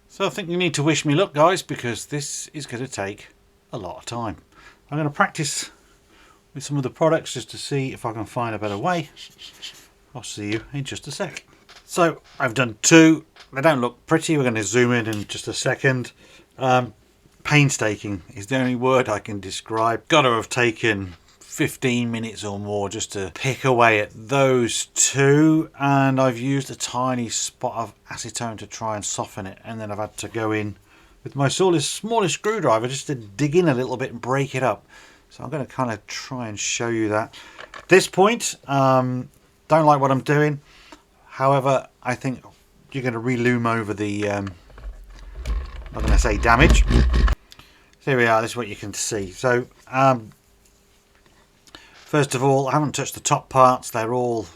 So I think you need to wish me luck, guys, because this is going to take a lot of time. I'm going to practice with some of the products just to see if I can find a better way. I'll see you in just a sec. So I've done two. They don't look pretty. We're going to zoom in just a second. Painstaking is the only word I can describe. Got to have taken 15 minutes or more just to pick away at those two, and I've used a tiny spot of acetone to try and soften it, and then I've had to go in with my smallest screwdriver just to dig in a little bit and break it up. So I'm going to kind of try and show you that. At this point, don't like what I'm doing. However, I think you're going to re-lume over the, I'm not going to say damage. So here we are, this is what you can see. So first of all, I haven't touched the top parts. They're all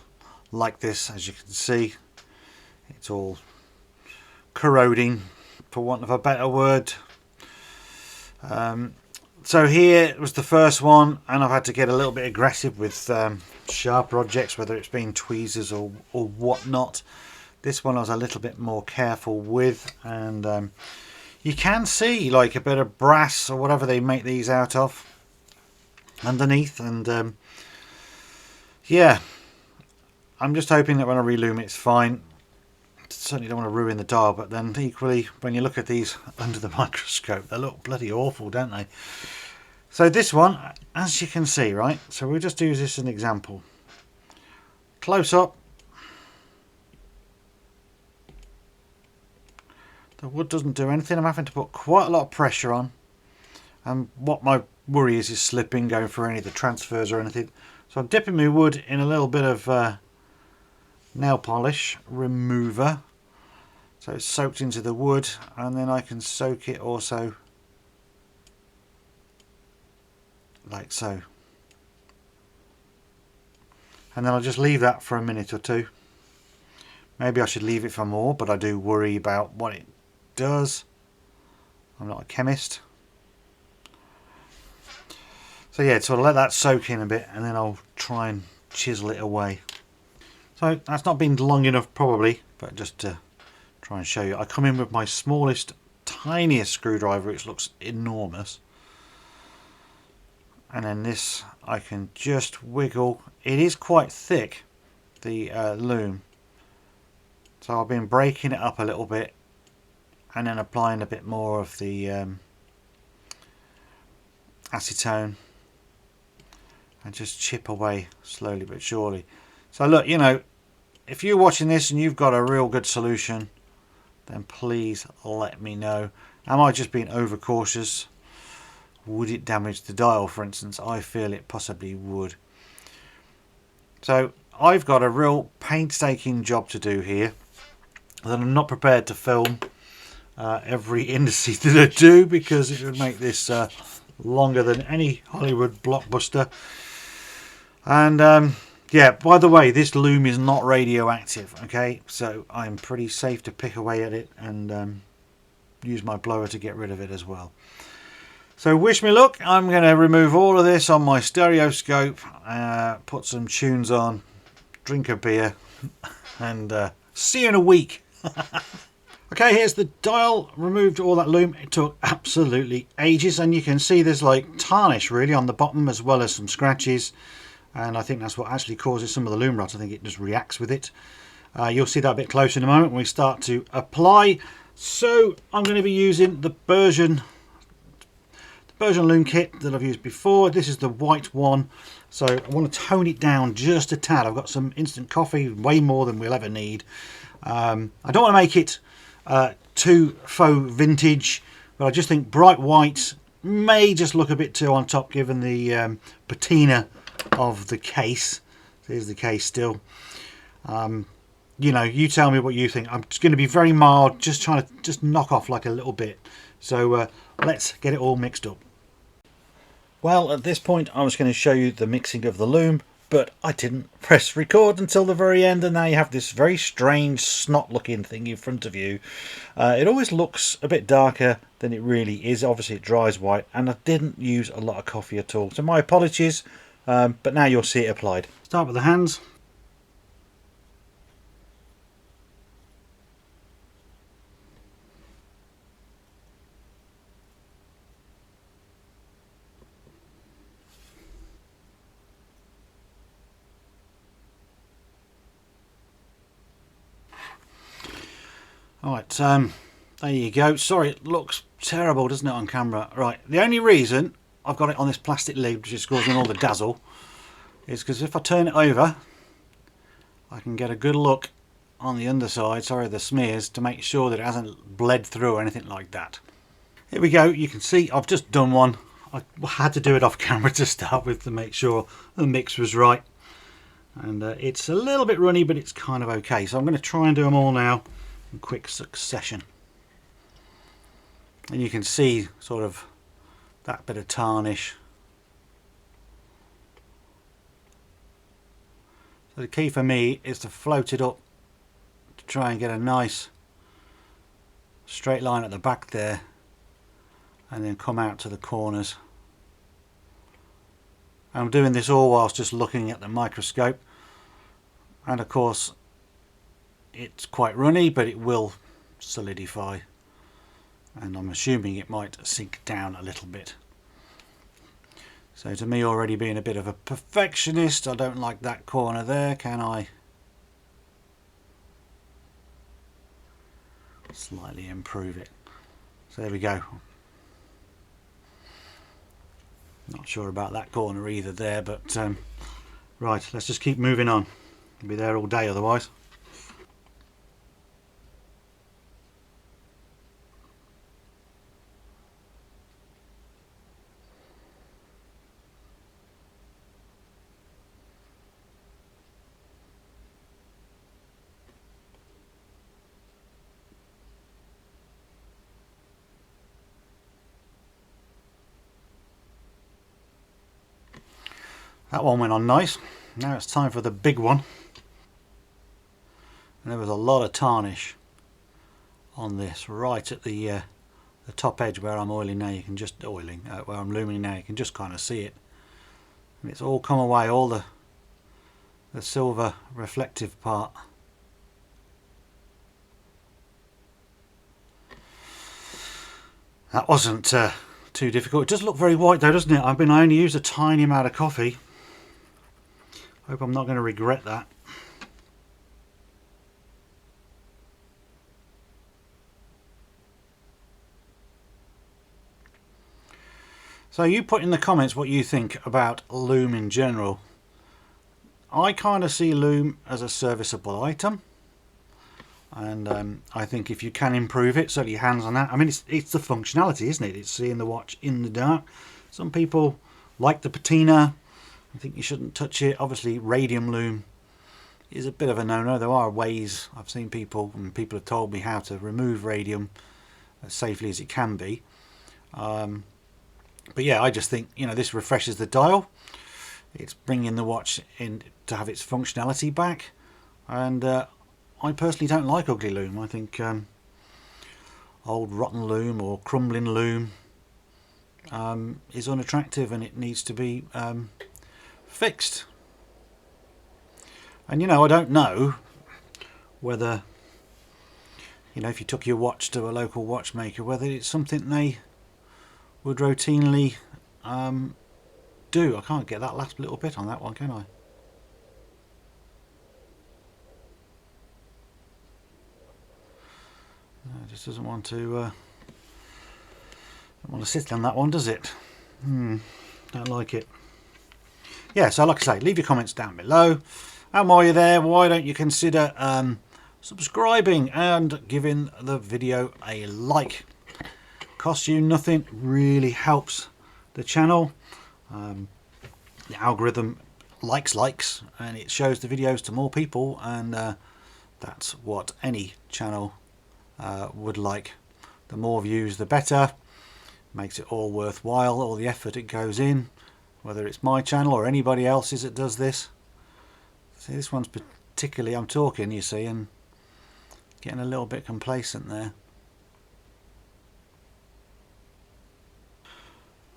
like this, as you can see. It's all corroding, for want of a better word. So here was the first one, and I've had to get a little bit aggressive with sharper objects, whether it's been tweezers or whatnot. This one I was a little bit more careful with, and you can see like a bit of brass or whatever they make these out of underneath, and yeah, I'm just hoping that when I re-lume it's fine. Certainly don't want to ruin the dial, but then equally when you look at these under the microscope, they look bloody awful, don't they? So this one, as you can see, right, so we'll just use this as an example. Close up, the wood doesn't do anything. I'm having to put quite a lot of pressure on, and what my worry is slipping, going through any of the transfers or anything. So I'm dipping my wood in a little bit of nail polish remover, so it's soaked into the wood, and then I can soak it also like so. And then I'll just leave that for a minute or two. Maybe I should leave it for more, but I do worry about what it does. I'm not a chemist. So yeah, so I'll let that soak in a bit, and then I'll try and chisel it away. So that's not been long enough probably, but just to try and show you. I come in with my smallest, tiniest screwdriver, which looks enormous. And then this, I can just wiggle. It is quite thick, the lume. So I've been breaking it up a little bit, and then applying a bit more of the acetone, and just chip away slowly but surely. So look, you know, if you're watching this and you've got a real good solution, then please let me know. Am I just being overcautious? Would it damage the dial, for instance? I feel it possibly would. So I've got a real painstaking job to do here that I'm not prepared to film every indice that I do, because it would make this longer than any Hollywood blockbuster. And yeah, by the way, this lume is not radioactive, okay? So I'm pretty safe to pick away at it and use my blower to get rid of it as well. So wish me luck. I'm going to remove all of this on my stereoscope, put some tunes on, drink a beer, and see you in a week. Okay, here's the dial. Removed all that lume. It took absolutely ages, and you can see there's like tarnish really on the bottom, as well as some scratches. And I think that's what actually causes some of the lume rot. I think it just reacts with it. You'll see that a bit closer in a moment when we start to apply. So I'm going to be using the Persian lume kit that I've used before. This is the white one. So I want to tone it down just a tad. I've got some instant coffee, way more than we'll ever need. I don't want to make it too faux vintage, but I just think bright white may just look a bit too on top, given the patina of the case. There's the case still. You know, you tell me what you think. I'm just going to be very mild, just trying to just knock off like a little bit. So let's get it all mixed up. Well, at this point I was going to show you the mixing of the lume, but I didn't press record until the very end, and now you have this very strange snot looking thing in front of you. It always looks a bit darker than it really is. Obviously it dries white, and I didn't use a lot of coffee at all, so my apologies, but now you'll see it applied. Start with the hands. Alright, there you go. Sorry, it looks terrible, doesn't it, on camera? Right, the only reason I've got it on this plastic lid, which is causing all the dazzle, is because if I turn it over, I can get a good look on the underside, sorry, the smears, to make sure that it hasn't bled through or anything like that. Here we go. You can see I've just done one. I had to do it off camera to start with to make sure the mix was right. And it's a little bit runny, but it's kind of okay. So I'm going to try and do them all now in quick succession. And you can see sort of that bit of tarnish. So the key for me is to float it up to try and get a nice straight line at the back there, and then come out to the corners. I'm doing this all whilst just looking at the microscope, and of course it's quite runny, but it will solidify, and I'm assuming it might sink down a little bit. So to me, already being a bit of a perfectionist, I don't like that corner there. Can I slightly improve it? So there we go. Not sure about that corner either there, but right, let's just keep moving on. We'll be there all day otherwise. That one went on nice. Now it's time for the big one. And there was a lot of tarnish on this right at the top edge where I'm oiling now. You can just where I'm luming now. You can just kind of see it, and it's all come away. All the silver reflective part. That wasn't too difficult. It does look very white though, doesn't it? I only used a tiny amount of coffee. Hope I'm not going to regret that. So you put in the comments what you think about lume in general. I kind of see lume as a serviceable item, and I think if you can improve it, set your hands on that. I mean, it's the functionality, isn't it? It's seeing the watch in the dark. Some people like the patina. I think you shouldn't touch it. Obviously, radium lume is a bit of a no-no. There are ways. I've seen people, and people have told me how to remove radium as safely as it can be. But yeah, I just think, you know, this refreshes the dial. It's bringing the watch in to have its functionality back. And I personally don't like ugly lume. I think old rotten lume or crumbling lume is unattractive, and it needs to be fixed. And you know, I don't know whether, you know, if you took your watch to a local watchmaker, whether it's something they would routinely do. I can't get that last little bit on that one, can I? No, it just doesn't want to sit on that one, does it? Don't like it. Yeah, so like I say, leave your comments down below, and while you're there, why don't you consider subscribing and giving the video a like. Costs you nothing, really helps the channel. The algorithm likes, and it shows the videos to more people, and that's what any channel would like. The more views, the better. Makes it all worthwhile, all the effort it goes in, whether it's my channel or anybody else's that does this. See, this one's particularly, I'm talking, you see, and getting a little bit complacent there.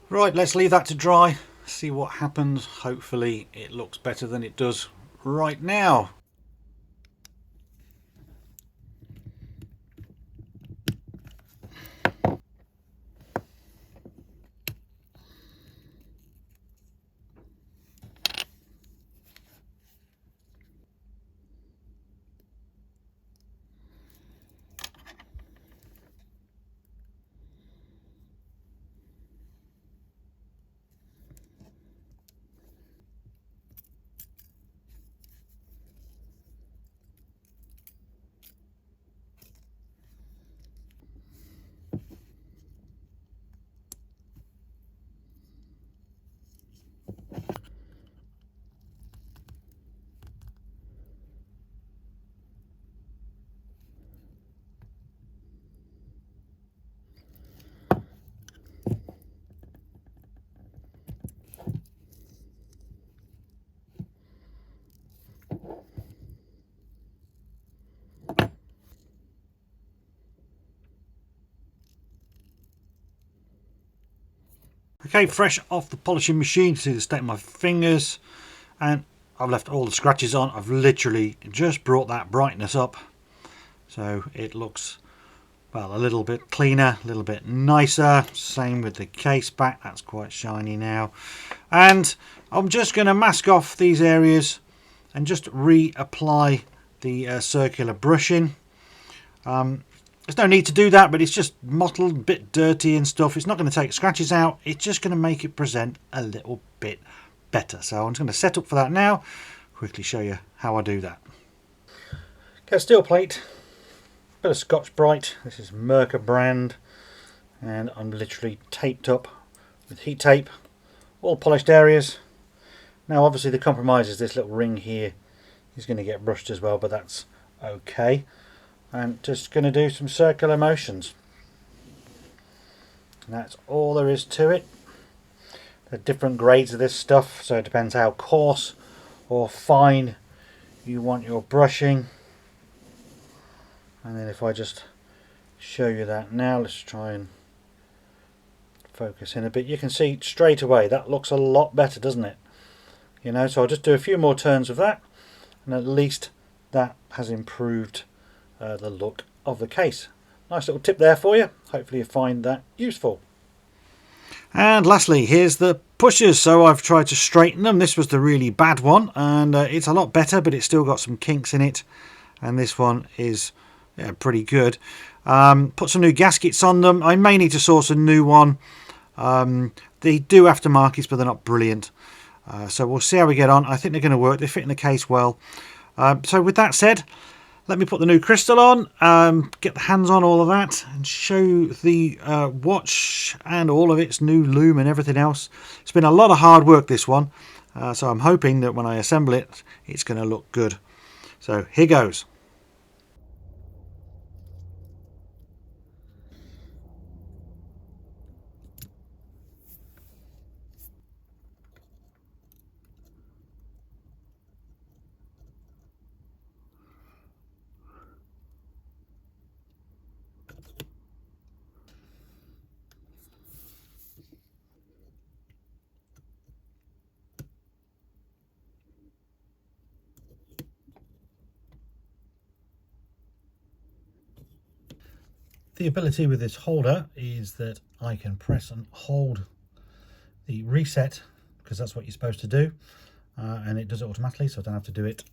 Right, let's leave that to dry, see what happens. Hopefully it looks better than it does right now. Okay, fresh off the polishing machine, see the state of my fingers, and I've left all the scratches on. I've literally just brought that brightness up, so it looks, well, a little bit cleaner, a little bit nicer. Same with the case back, that's quite shiny now. And I'm just going to mask off these areas and just reapply the circular brushing. There's no need to do that, but it's just mottled, a bit dirty and stuff. It's not going to take scratches out. It's just going to make it present a little bit better. So I'm just going to set up for that now. Quickly show you how I do that. Okay, steel plate, bit of Scotch Brite. This is Mercer brand, and I'm literally taped up with heat tape, all polished areas. Now obviously the compromise is this little ring here is going to get brushed as well, but that's okay. And just going to do some circular motions. And that's all there is to it. There are different grades of this stuff, so it depends how coarse or fine you want your brushing. And then if I just show you that now, let's try and focus in a bit. You can see straight away that looks a lot better, doesn't it? You know, so I'll just do a few more turns of that, and at least that has improved the look of the case. Nice little tip there for you. Hopefully you find that useful. And lastly, here's the pushers. So I've tried to straighten them. This was the really bad one, and it's a lot better, but it's still got some kinks in it. And this one is pretty good. Put some new gaskets on them. I may need to source a new one. They do aftermarkets, but they're not brilliant. So we'll see how we get on. I think they're going to work. They fit in the case well. So with that said, let me put the new crystal on, get the hands on all of that, and show the watch and all of its new lume and everything else. It's been a lot of hard work, this one, so I'm hoping that when I assemble it, it's going to look good. So here goes. The ability with this holder is that I can press and hold the reset, because that's what you're supposed to do, and it does it automatically, so I don't have to do it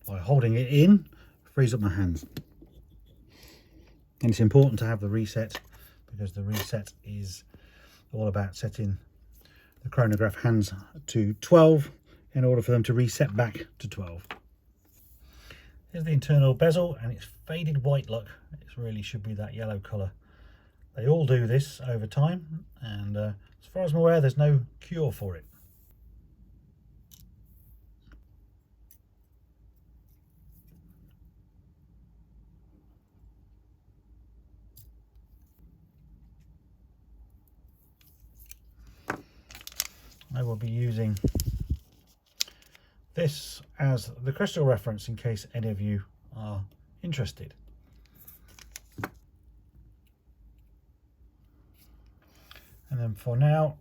by holding it in. Frees up my hands. And it's important to have the reset, because the reset is all about setting the chronograph hands to 12 in order for them to reset back to 12. Here's the internal bezel, and it's faded white look. It really should be that yellow colour. They all do this over time, and as far as I'm aware, there's no cure for it. I will be using this as the crystal reference in case any of you are interested. And then for now,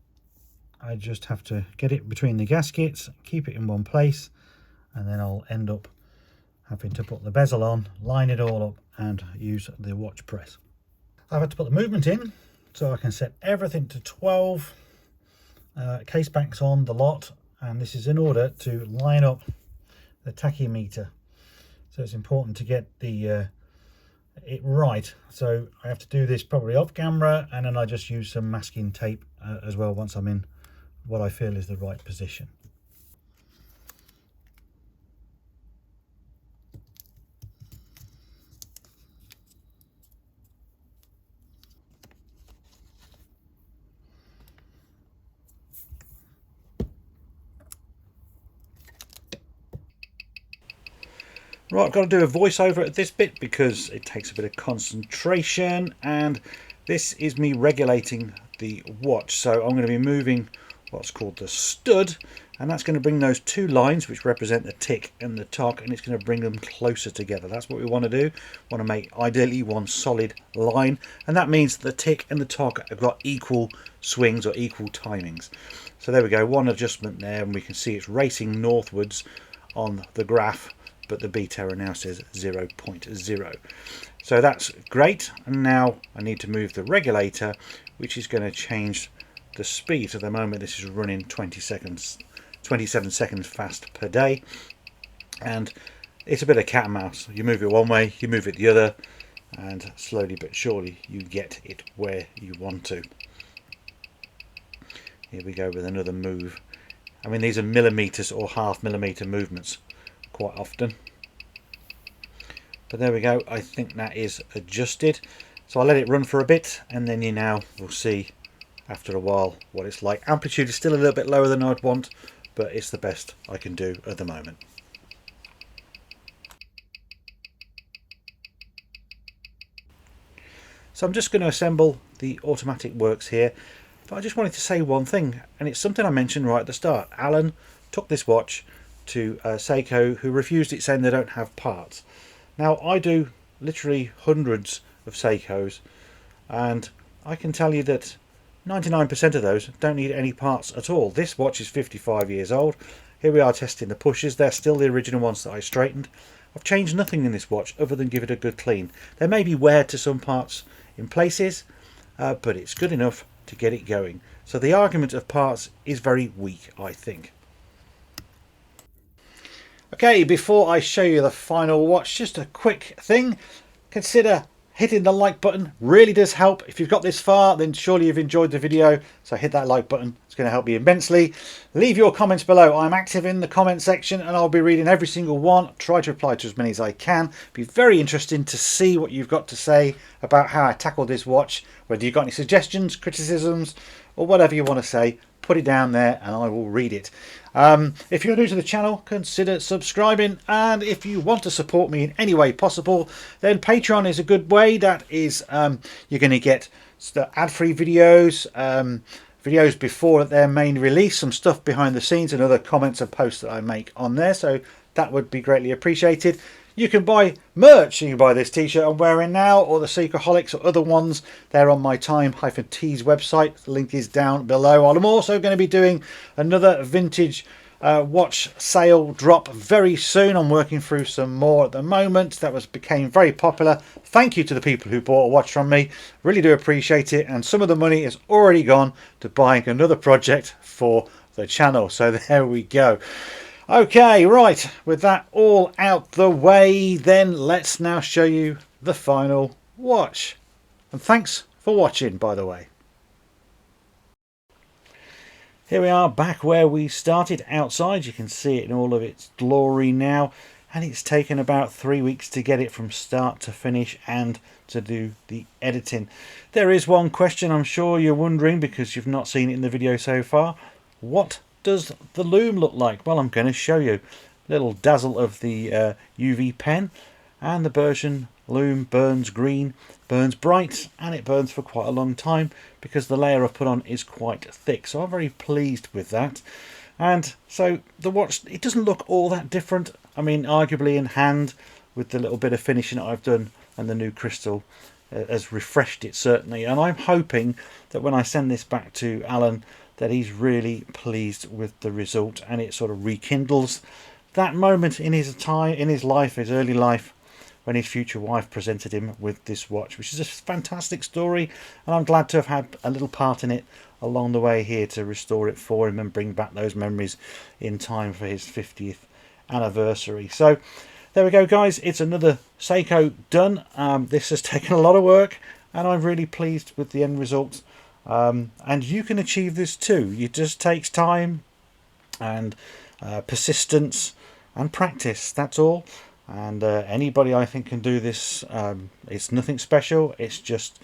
I just have to get it between the gaskets, keep it in one place, and then I'll end up having to put the bezel on, line it all up, and use the watch press. I've had to put the movement in so I can set everything to 12. Case backs on the lot, and this is in order to line up the tachymeter. So it's important to get the it right. So I have to do this probably off camera, and then I just use some masking tape as well once I'm in what I feel is the right position. Right, I've got to do a voiceover at this bit because it takes a bit of concentration, and this is me regulating the watch. So I'm going to be moving what's called the stud, and that's going to bring those two lines which represent the tick and the tock, and it's going to bring them closer together. That's what we want to do. We want to make ideally one solid line, and that means the tick and the tock have got equal swings or equal timings. So there we go, one adjustment there, and we can see it's racing northwards on the graph, but the beat error now says 0.0. So that's great. And now I need to move the regulator, which is going to change the speed. At the moment this is running 27 seconds fast per day, and it's a bit of cat and mouse. You move it one way, you move it the other, and slowly but surely you get it where you want to. Here we go with another move. I mean, these are millimeters or half millimeter movements quite often, but there we go. I think that is adjusted, so I'll let it run for a bit, and then you now will see after a while what it's like. Amplitude is still a little bit lower than I'd want, but it's the best I can do at the moment. So I'm just going to assemble the automatic works here. But I just wanted to say one thing, and it's something I mentioned right at the start. Alan took this watch to Seiko, who refused it, saying they don't have parts. Now, I do literally hundreds of Seikos, and I can tell you that 99% of those don't need any parts at all. This watch is 55 years old. Here we are testing the pushes. They're still the original ones that I straightened. I've changed nothing in this watch other than give it a good clean. There may be wear to some parts in places, but it's good enough to get it going. So the argument of parts is very weak, I think. Okay, before I show you the final watch, just a quick thing. Consider hitting the like button. Really does help. If you've got this far, then surely you've enjoyed the video. So hit that like button. It's going to help me immensely. Leave your comments below. I'm active in the comment section and I'll be reading every single one. Try to reply to as many as I can. Be very interesting to see what you've got to say about how I tackled this watch. Whether you've got any suggestions, criticisms, or whatever you want to say, put it down there and I will read it. If you're new to the channel, consider subscribing, and if you want to support me in any way possible, then Patreon is a good way. That is, you're going to get ad-free videos, videos before their main release, some stuff behind the scenes and other comments and posts that I make on there, so that would be greatly appreciated. You can buy merch. You can buy this t-shirt I'm wearing now, or the Seikoholics or other ones. They're on my Time-Tees website. The link is down below. I'm also going to be doing another vintage watch sale drop very soon. I'm working through some more at the moment. That became very popular. Thank you to the people who bought a watch from me. Really do appreciate it. And some of the money is already gone to buying another project for the channel. So there we go. Okay, right, with that all out the way, then let's now show you the final watch. And thanks for watching, by the way. Here we are back where we started outside. You can see it in all of its glory now. And it's taken about 3 weeks to get it from start to finish and to do the editing. There is one question I'm sure you're wondering, because you've not seen it in the video so far. What does the lume look like? Well, I'm going to show you. A little dazzle of the UV pen, and the version lume burns green, burns bright, and it burns for quite a long time because the layer I've put on is quite thick. So I'm very pleased with that. And so the watch, it doesn't look all that different. I mean, arguably in hand, with the little bit of finishing that I've done, and the new crystal has refreshed it certainly. And I'm hoping that when I send this back to Alan, that he's really pleased with the result, and it sort of rekindles that moment in his time, in his life, his early life, when his future wife presented him with this watch, which is a fantastic story. And I'm glad to have had a little part in it along the way here to restore it for him and bring back those memories in time for his 50th anniversary. So there we go, guys. It's another Seiko done. This has taken a lot of work, and I'm really pleased with the end result. And you can achieve this too. It just takes time and persistence and practice. That's all. And anybody, I think, can do this. It's nothing special. It's just,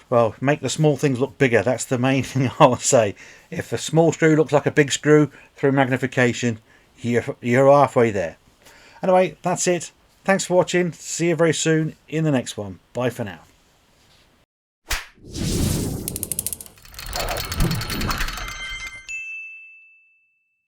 well, make the small things look bigger. That's the main thing I will say. If a small screw looks like a big screw through magnification, you're halfway there. Anyway, that's it. Thanks for watching. See you very soon in the next one. Bye for now.